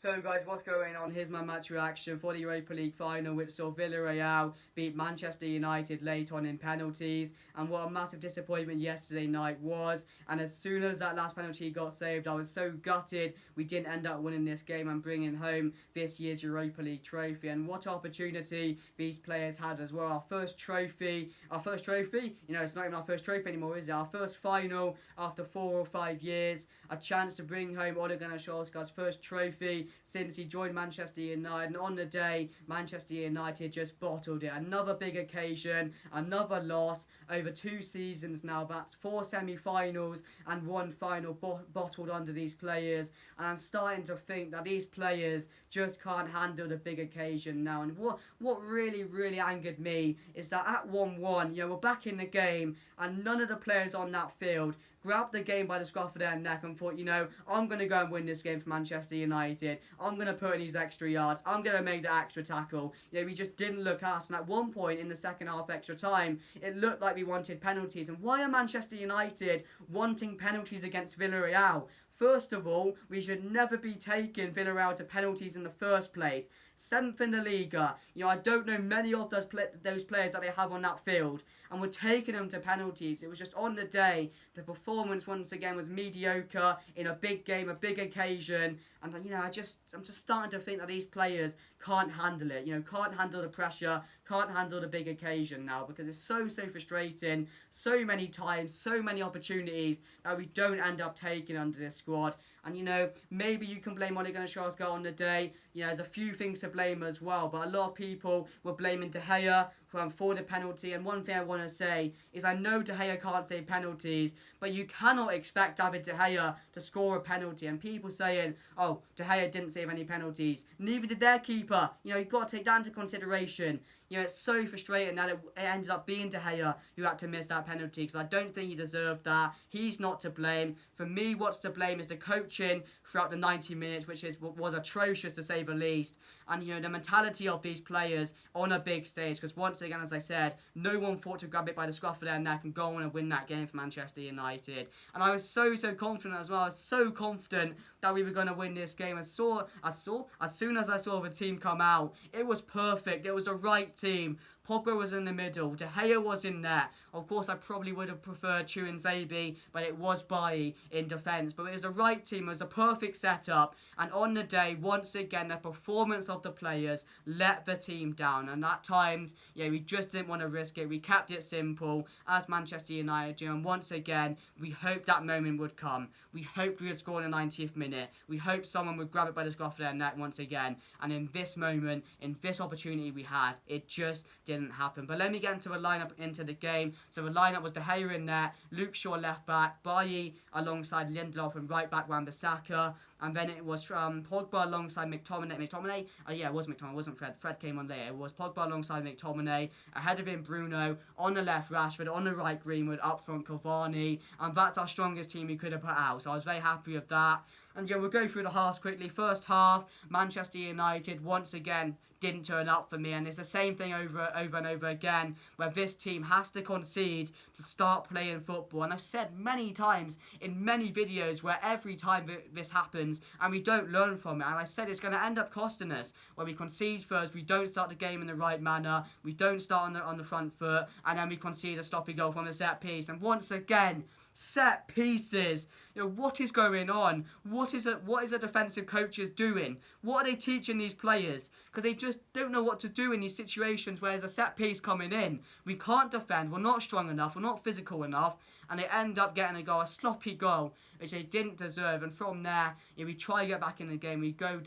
So guys, what's going on? Here's my match reaction for the Europa League final, which saw Villareal beat Manchester United late on in penalties. And what a massive disappointment yesterday night was. And as soon as that last penalty got saved, I was so gutted we didn't end up winning this game and bringing home this year's Europa League trophy. And what opportunity these players had as well. Our first trophy, it's not even our first trophy anymore, is it? Our first final after 4 or 5 years. A chance to bring home Ole Gunnar Solskjaer's first trophy since he joined Manchester United, and on the day Manchester United just bottled it. Another big occasion, another loss. Over 2 seasons now, that's 4 semi-finals and 1 final bottled under these players, and I'm starting to think that these players just can't handle the big occasion now. And what really angered me is that at 1-1, we're back in the game and none of the players on that field grabbed the game by the scruff of their neck and thought, I'm going to go and win this game for Manchester United. I'm going to put in these extra yards. I'm going to make the extra tackle. We just didn't look at us. And at one point in the second half extra time, it looked like we wanted penalties. And why are Manchester United wanting penalties against Villareal? First of all, we should never be taking Villareal to penalties in the first place. 7th in the Liga. I don't know many of those players that they have on that field. And we're taking them to penalties. It was just on the day. The performance once again was mediocre in a big game, a big occasion. And I'm just starting to think that these players can't handle it. Can't handle the pressure, can't handle the big occasion now, because it's so frustrating. So many times, so many opportunities that we don't end up taking under this squad. And maybe you can blame Ole Gunnar Solskjaer on the day. There's a few things to blame as well, but a lot of people were blaming De Gea for the penalty. And one thing I want to say is, I know De Gea can't save penalties, but you cannot expect David De Gea to score a penalty. And people saying, oh, De Gea didn't save any penalties, neither did their keeper. You've got to take that into consideration. It's so frustrating that it ended up being De Gea who had to miss that penalty, because I don't think he deserved that. He's not to blame. For me, what's to blame is the coaching throughout the 90 minutes, which was atrocious to say the least. And, the mentality of these players on a big stage, because once again, as I said, no one thought to grab it by the scruff of their neck and go on and win that game for Manchester United. And I was so confident as well. I was so confident that we were going to win this game. As soon as I saw the team come out, it was perfect. It was the right team. Pogba was in the middle. De Gea was in there. Of course, I probably would have preferred Chukwueze, but it was Bailly in defence. But it was the right team. It was the perfect setup. And on the day, once again, the performance of the players let the team down. And at times, we just didn't want to risk it. We kept it simple as Manchester United do. And once again, we hoped that moment would come. We hoped we would score in the 90th minute. We hoped someone would grab it by the scruff of their neck once again. And in this moment, in this opportunity we had, it just didn't happen. But let me get into the lineup into the game. So the lineup was De Gea in there, Luke Shaw left back, Bailly alongside Lindelof, and right back Wan-Bissaka. And then it was Pogba alongside McTominay. It was McTominay, it wasn't Fred. Fred came on later. It was Pogba alongside McTominay. Ahead of him, Bruno. On the left, Rashford. On the right, Greenwood. Up front, Cavani. And that's our strongest team we could have put out. So I was very happy with that. And we'll go through the halves quickly. First half, Manchester United once again didn't turn up for me. And it's the same thing over and over again, where this team has to concede to start playing football. And I've said many times in many videos where every time this happens and we don't learn from it. And I said it's going to end up costing us. Where we concede first, we don't start the game in the right manner, we don't start on the front foot, and then we concede a sloppy goal from the set piece. And once again, set pieces. What is going on? What is a defensive coaches doing? What are they teaching these players? Because they just don't know what to do in these situations where there's a set piece coming in. We can't defend. We're not strong enough. We're not physical enough. And they end up getting a sloppy goal, which they didn't deserve. And from there, we try to get back in the game. We go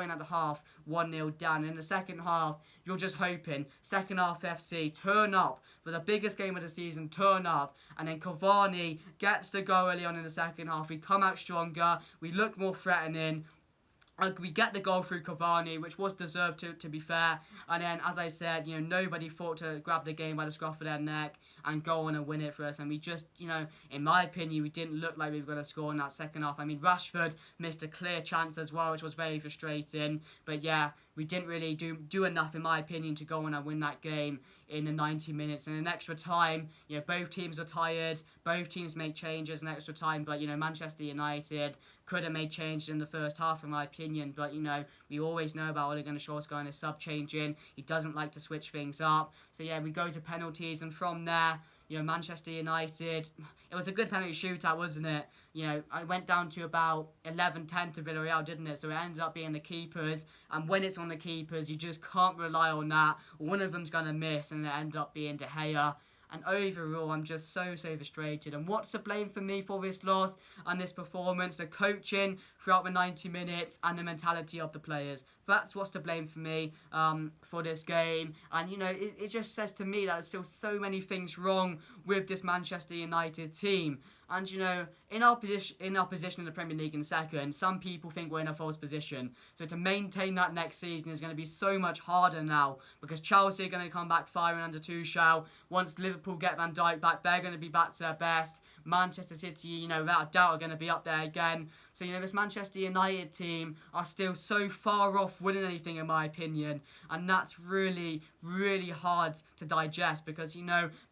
in at the half, 1-0 down. And in the second half, you're just hoping second half FC turn up for the biggest game of the season, turn up. And then Cavani gets the goal early on in the second half. We come out stronger. We look more threatening. We get the goal through Cavani, which was deserved to be fair. And then, as I said, nobody thought to grab the game by the scruff of their neck. and go on and win it for us. And we just, in my opinion, we didn't look like we were going to score in that second half. I mean, Rashford missed a clear chance as well, which was very frustrating. But yeah, we didn't really do enough, in my opinion, to go on and win that game in the 90 minutes. And in extra time, both teams are tired. Both teams make changes in extra time. But, Manchester United could have made changes in the first half, in my opinion. But, we always know about Ole Gunnar Solskjaer and his sub-changing. He doesn't like to switch things up. So, yeah, we go to penalties. And from there, Manchester United, it was a good penalty shootout, wasn't it? I went down to about 11-10 to Villareal, didn't it? So it ended up being the keepers. And when it's on the keepers, you just can't rely on that. One of them's going to miss, and it ended up being De Gea. And overall, I'm just so frustrated. And what's to blame for me for this loss and this performance? The coaching throughout the 90 minutes and the mentality of the players. That's what's to blame for me for this game. And, it just says to me that there's still so many things wrong with this Manchester United team. And, in our position in the Premier League in second, some people think we're in a false position. So to maintain that next season is going to be so much harder now, because Chelsea are going to come back firing under Tuchel. Once Liverpool get Van Dijk back, they're going to be back to their best. Manchester City, without a doubt, are going to be up there again. So, this Manchester United team are still so far off winning anything, in my opinion. And that's really, really hard to digest, because,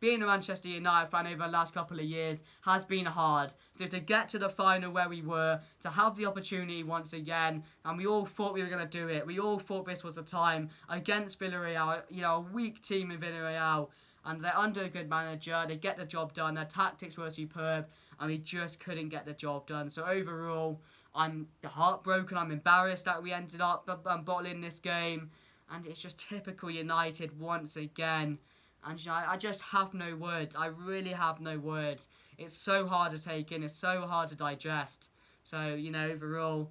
being a Manchester United fan over the last couple of years has been hard. So to get to the final where we were, to have the opportunity once again, and we all thought we were going to do it. We all thought this was the time against Villareal, a weak team in Villareal. And they're under a good manager. They get the job done. Their tactics were superb. And we just couldn't get the job done. So overall, I'm heartbroken. I'm embarrassed that we ended up bottling this game. And it's just typical United once again. And I just have no words. I really have no words. It's so hard to take in. It's so hard to digest. So, overall,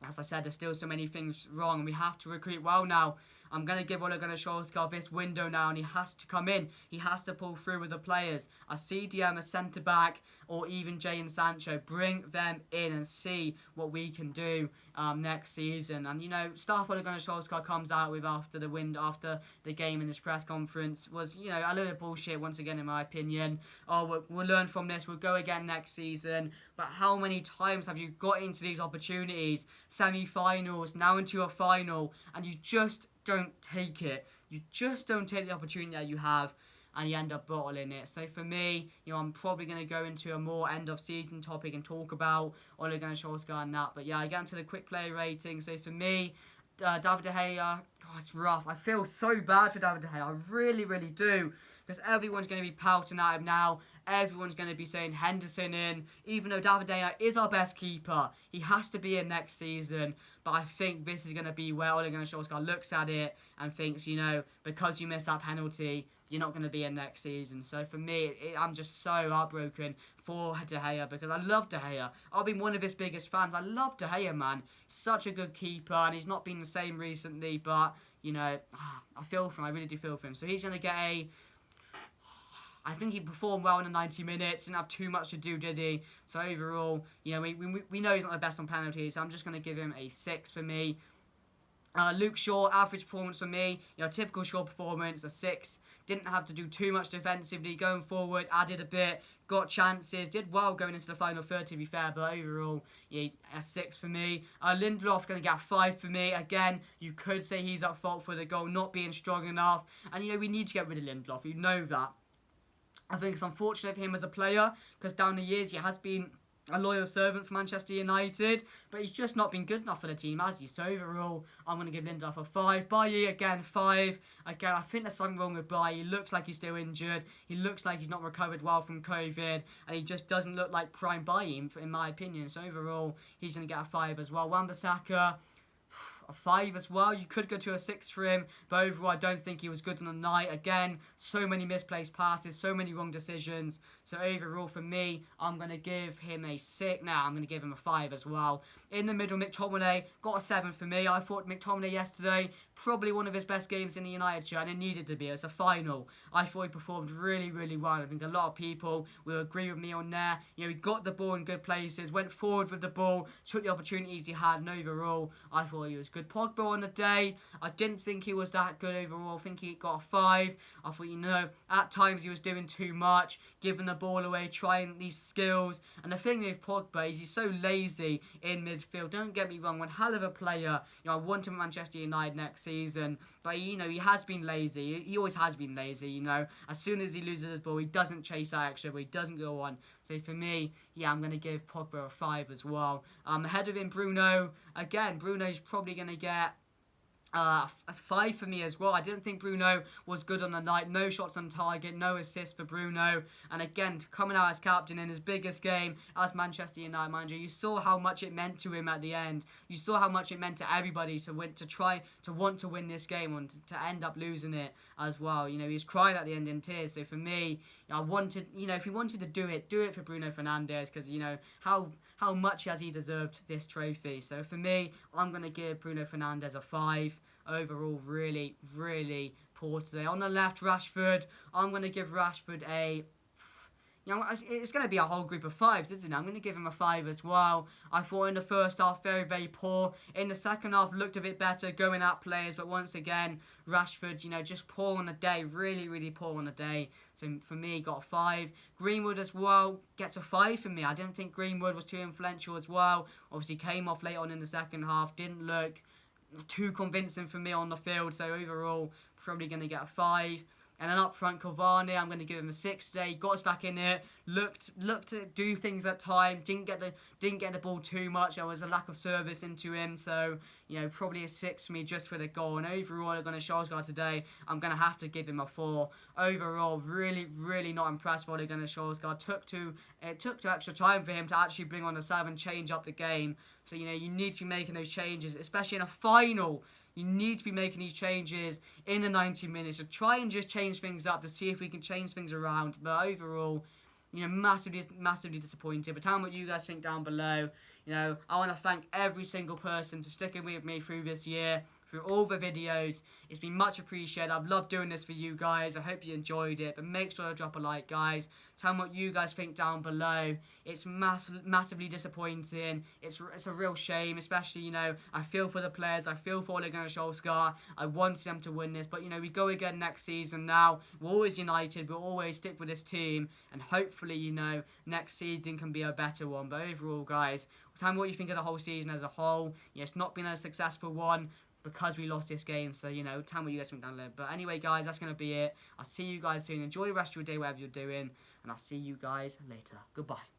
as I said, there's still so many things wrong. We have to recruit well now. I'm going to give Ole Gunnar Solskjaer this window now, and he has to come in. He has to pull through with the players. A CDM, a centre-back, or even Jadon Sancho. Bring them in and see what we can do next season. And, stuff Ole Gunnar Solskjaer comes out with after the game in this press conference was, a load of bullshit once again, in my opinion. Oh, we'll learn from this. We'll go again next season. But how many times have you got into these opportunities, semi-finals, now into a final, and you just don't take it? You just don't take the opportunity that you have, and you end up bottling it. So for me, I'm probably going to go into a more end-of-season topic and talk about Ole Gunnar Solskjaer and that. But yeah, I get into the quick player rating. So for me, David De Gea, it's rough. I feel so bad for David De Gea. I really, really do. Because everyone's going to be pouting at him now. Everyone's going to be saying Henderson in. Even though David De Gea is our best keeper, he has to be in next season. But I think this is going to be where Ole Gunnar Solskjaer looks at it and thinks, because you missed that penalty, you're not going to be in next season. So for me, I'm just so heartbroken for De Gea, because I love De Gea. I've been one of his biggest fans. I love De Gea, man. Such a good keeper, and he's not been the same recently. But, I feel for him. I really do feel for him. So he's going to get I think he performed well in the 90 minutes. Didn't have too much to do, did he? So overall, we know he's not the best on penalties. So I'm just going to give him a 6 for me. Luke Shaw, average performance for me. Typical Shaw performance, a 6. Didn't have to do too much defensively. Going forward, added a bit. Got chances. Did well going into the final third, to be fair. But overall, a 6 for me. Lindelof going to get a 5 for me. Again, you could say he's at fault for the goal not being strong enough. And, we need to get rid of Lindelof. You know that. I think it's unfortunate for him as a player, because down the years he has been a loyal servant for Manchester United, but he's just not been good enough for the team, has he? So overall, I'm going to give Lindelof a 5. Bailly, again, 5. Again, I think there's something wrong with Bailly. He looks like he's still injured. He looks like he's not recovered well from COVID, and he just doesn't look like prime Bailly, in my opinion. So overall, he's going to get a 5 as well. Wan-Bissaka, a 5 as well. You could go to a 6 for him, but overall I don't think he was good on the night. Again, so many misplaced passes, so many wrong decisions. So overall for me, I'm going to give him a 6. Now I'm going to give him a 5 as well. In the middle, McTominay got a 7 for me. I thought McTominay yesterday, probably one of his best games in the United shirt, and it needed to be. It's a final. I thought he performed really, really well. I think a lot of people will agree with me on there. He got the ball in good places, went forward with the ball, took the opportunities he had, and overall, I thought he was good. Pogba on the day, I didn't think he was that good overall. I think he got a 5. I thought, you know, at times he was doing too much, giving the ball away, trying these skills. And the thing with Pogba is he's so lazy in midfield. Don't get me wrong, one hell of a player. You know, I want him at Manchester United next season. But, you know, he has been lazy. He always has been lazy, you know. As soon as he loses the ball, he doesn't chase that extra, but he doesn't go on. So for me, yeah, I'm going to give Pogba a 5 as well. Ahead of him, Bruno. Again, Bruno's probably going to get a 5 for me as well. I didn't think Bruno was good on the night. No shots on target, no assists for Bruno. And again, coming out as captain in his biggest game as Manchester United manager, you saw how much it meant to him at the end. You saw how much it meant to everybody to win, to want to win this game and to end up losing it as well. You know, he was crying at the end in tears. So for me, I wanted, you know, if he wanted to do it for Bruno Fernandes, because, you know, how much has he deserved this trophy. So for me, I'm going to give Bruno Fernandes a 5. Overall, really, really poor today. On the left, Rashford. I'm going to give Rashford a... You know, it's going to be a whole group of 5s, isn't it? I'm going to give him a 5 as well. I thought in the first half, very, very poor. In the second half, looked a bit better, going at players. But once again, Rashford, you know, just poor on the day. Really, really poor on the day. So for me, got a 5. Greenwood as well gets a 5 for me. I didn't think Greenwood was too influential as well. Obviously, came off late on in the second half. Didn't look too convincing for me on the field. So overall, probably going to get a 5. And then up front, Cavani, I'm going to give him a 6 today. Got us back in it. Looked to do things at time. Didn't get the ball too much. There was a lack of service into him. So, you know, probably a 6 for me just for the goal. And overall, I'm going to Solskjaer today. I'm going to have to give him a 4. Overall, really, really not impressed with Ole Gunnar Solskjaer. It took extra time for him to actually bring on the 7, change up the game. So, you know, you need to be making those changes, especially in a final. You need to be making these changes in the 90 minutes. So try and just change things up to see if we can change things around. But overall, you know, massively disappointed. But tell me what you guys think down below. You know, I want to thank every single person for sticking with me through this year, through all the videos. It's been much appreciated. I've loved doing this for you guys. I hope you enjoyed it. But make sure to drop a like, guys. Tell me what you guys think down below. It's massively disappointing. It's a real shame, especially, you know, I feel for the players. I feel for Ole Gunnar Solskjaer. I wanted them to win this. But, you know, we go again next season now. We're always united. We'll always stick with this team. And hopefully, you know, next season can be a better one. But overall, guys, tell me what you think of the whole season as a whole. Yeah, it's not been a successful one because we lost this game. So, you know, tell me what you guys think down below. But anyway, guys, that's going to be it. I'll see you guys soon. Enjoy the rest of your day, whatever you're doing. And I'll see you guys later. Goodbye.